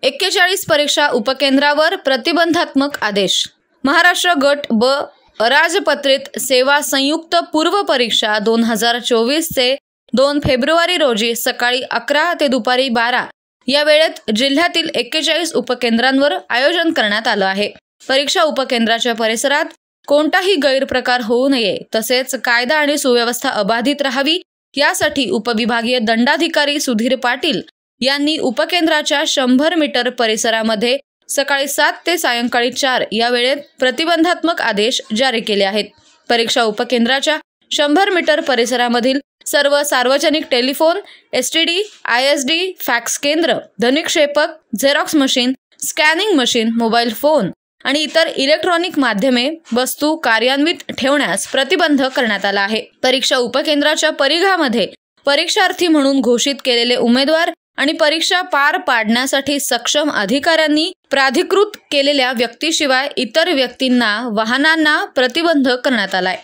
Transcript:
41 परीक्षा उपकेंद्रावर प्रतिबंधात्मक आदेश। महाराष्ट्र गट ब अराजपत्रित सेवा संयुक्त पूर्व परीक्षा 2024 चे 2 फेब्रुवारी रोजी सकाळी 11 ते दुपारी 12 या वेळेत जिल्ह्यातील 41 उपकेंद्रांवर आयोजन करण्यात आलं आहे। परीक्षा उपकेंद्राच्या परिसरात कोणताही गैरप्रकार होऊ नये तसेच कायदा आणि सुव्यवस्था अबाधित राहावी यासाठी उपविभागीय दंडाधिकारी सुधीर पाटील यांनी उपकेंद्राच्या 100 मीटर परिसरामध्ये सकाळी 7 ते सायंकाळी 4 या वेळेत प्रतिबंधात्मक आदेश जारी केले आहेत। परीक्षा उपकेंद्राच्या 100 मीटर परिसरामधील सर्व सार्वजनिक टेलिफोन, एसटीडी, आयएसडी, फॅक्स केंद्र, ध्वनिक्षेपक, Xerox machine, scanning machine, mobile phone आणि इतर इलेक्ट्रॉनिक माध्यमे वस्तू कार्यान्वित ठेवण्यास प्रतिबंध करण्यात आला आहे। परीक्षा उपकेंद्राच्या परिघामध्ये परीक्षार्थी म्हणून घोषित केलेले उमेदवार आणि परीक्षा पार पाडण्यासाठी सक्षम अधिकाऱ्यांनी प्राधिकृत केलेल्या व्यक्तीशिवाय इतर व्यक्तींना, वाहनांना प्रतिबंध करण्यात आलाय।